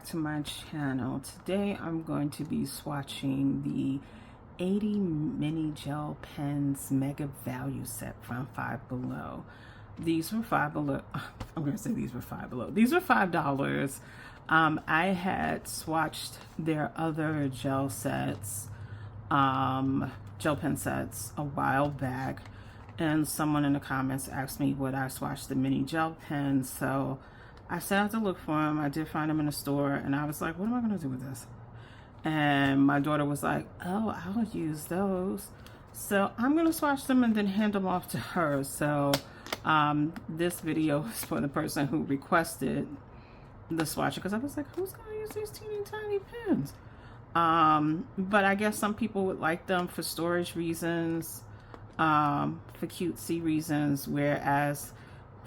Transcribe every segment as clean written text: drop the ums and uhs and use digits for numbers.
back to my channel. Today I'm going to be swatching the 80 mini gel pens mega value set from Five Below. These were Five Below. I'm going to say these were Five Below. These were $5. I had swatched their other gel sets, gel pen sets a while back, and someone in the comments asked me would I swatch the mini gel pens, so I set out to look for them. I did find them in the store, and I was like, what am I going to do with this? And my daughter was like, oh, I'll use those. So I'm going to swatch them and then hand them off to her. So this video is for the person who requested the swatcher, because I was like, who's going to use these teeny tiny pens? But I guess some people would like them for storage reasons, for cutesy reasons, whereas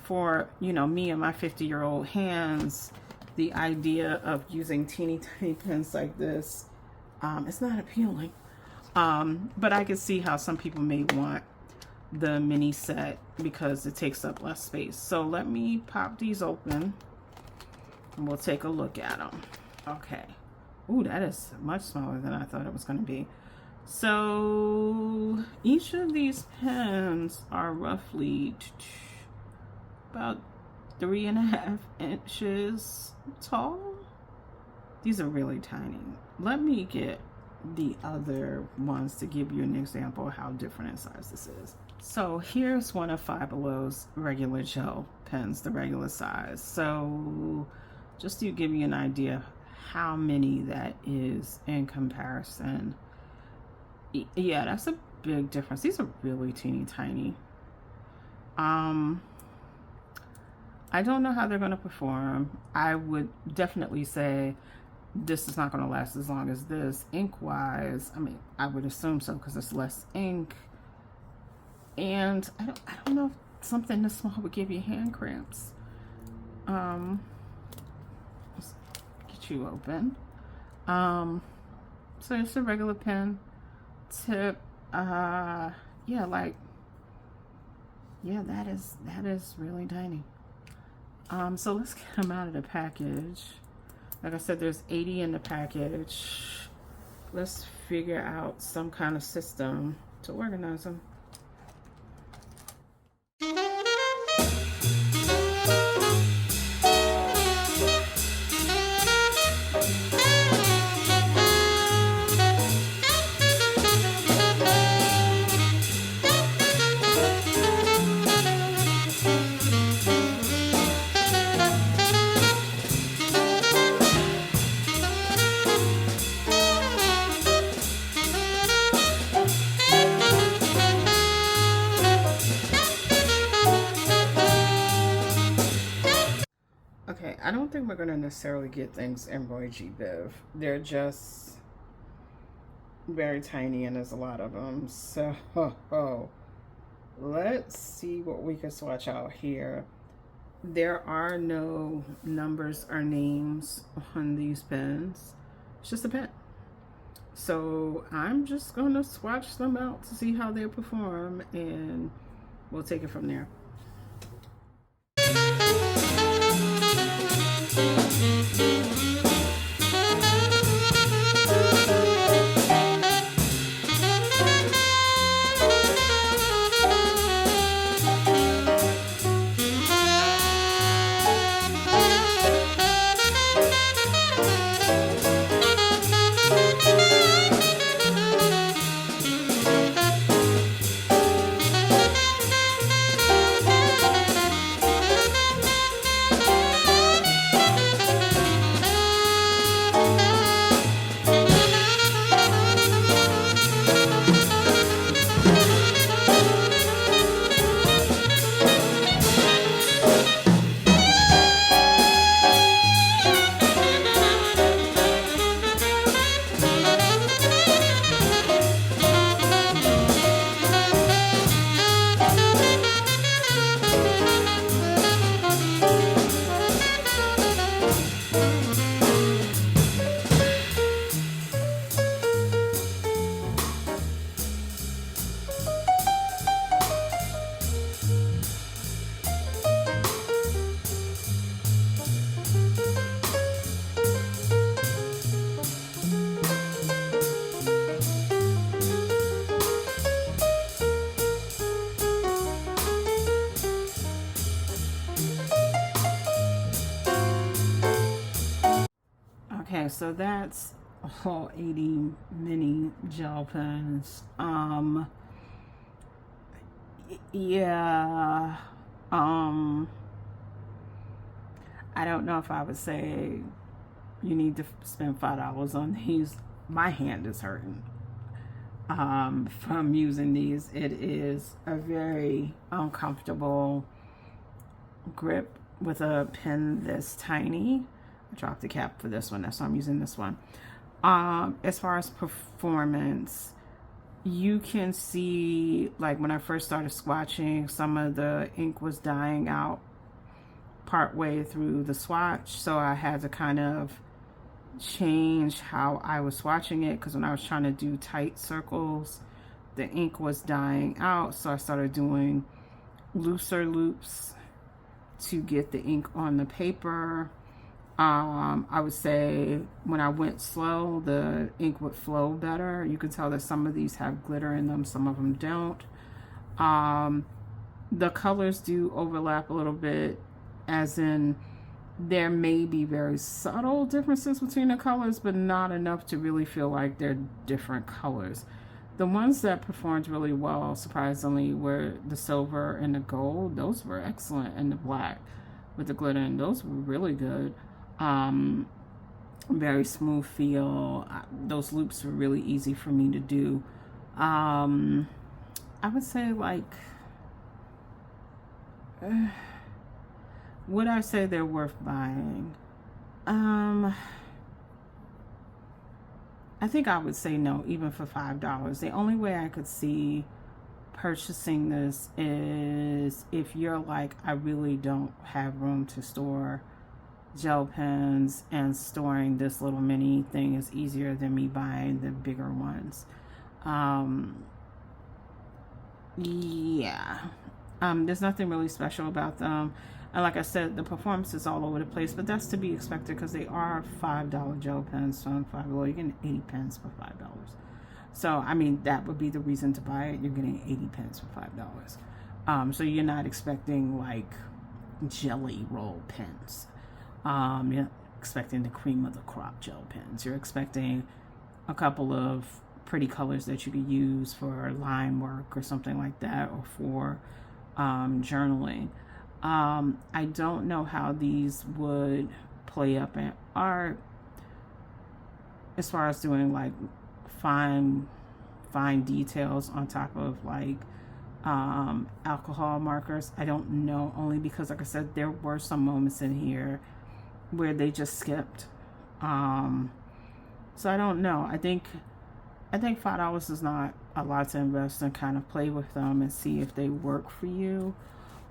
for, you know, me and my 50-year-old hands, the idea of using teeny tiny pens like this, it's not appealing. But I can see how some people may want the mini set because it takes up less space. So let me pop these open and we'll take a look at them. Okay. Ooh, that is much smaller than I thought it was going to be. So each of these pens are roughly about 3.5 inches tall. These are really tiny. Let me get the other ones to give you an example of how different in size this is. So here's one of Five Below's regular gel pens, the regular size. So just to give you an idea of how many that is in comparison. Yeah, that's a big difference. These are really teeny tiny. I don't know how they're going to perform. I would definitely say this is not going to last as long as this. Ink wise, I mean, I would assume so because it's less ink. And I don't know if something this small would give you hand cramps. Let's get you open. So it's a regular pen tip. Yeah, like, yeah, that is really tiny. So let's get them out of the package. Like I said, there's 80 in the package. Let's figure out some kind of system to organize them. Okay, I don't think we're going to necessarily get things in Roy G. Biv. They're just very tiny and there's a lot of them. So, let's see what we can swatch out here. There are no numbers or names on these pens. It's just a pen. So I'm just going to swatch them out to see how they perform and we'll take it from there. Okay, so that's all 80 mini gel pens. Yeah. Um, I don't know if I would say you need to spend $5 on these. My hand is hurting from using these. It is a very uncomfortable grip with a pen this tiny. I dropped the cap for this one, that's why I'm using this one. As far as performance, you can see, like when I first started swatching, some of the ink was dying out part way through the swatch, so I had to kind of change how I was swatching it, because when I was trying to do tight circles, the ink was dying out, so I started doing looser loops to get the ink on the paper. I would say when I went slow, the ink would flow better. You can tell that some of these have glitter in them, some of them don't. The colors do overlap a little bit, as in there may be very subtle differences between the colors, but not enough to really feel like they're different colors. The ones that performed really well, surprisingly, were the silver and the gold. Those were excellent, and the black with the glitter, and those were really good. Very smooth feel. Those loops were really easy for me to do. I would say, like, would I say they're worth buying? I think I would say no, even for $5. The only way I could see purchasing this is if you're like, I really don't have room to store gel pens, and storing this little mini thing is easier than me buying the bigger ones. Yeah. There's nothing really special about them. And like I said, the performance is all over the place, but that's to be expected because they are $5 gel pens from Five Below. You're getting 80 pens for $5. So, I mean, that would be the reason to buy it. You're getting 80 pens for $5. So you're not expecting like jelly roll pens. You're not expecting the cream of the crop gel pens. You're expecting a couple of pretty colors that you could use for line work or something like that, or for journaling. I don't know how these would play up in art as far as doing like fine details on top of like alcohol markers. I don't know, only because, like I said, there were some moments in here where they just skipped. So I don't know. I think $5 is not a lot to invest, and kind of play with them and see if they work for you.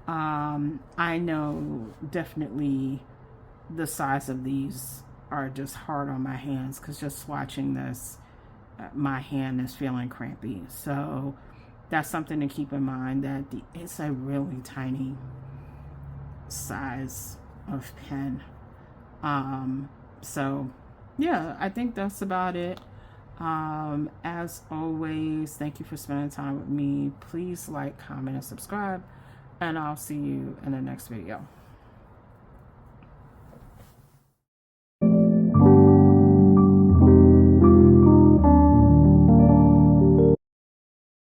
I know definitely the size of these are just hard on my hands, because just swatching this, my hand is feeling crampy. So that's something to keep in mind, that it's a really tiny size of pen. So yeah, I think that's about it. As always, thank you for spending time with me. Please like, comment, and subscribe, and I'll see you in the next video.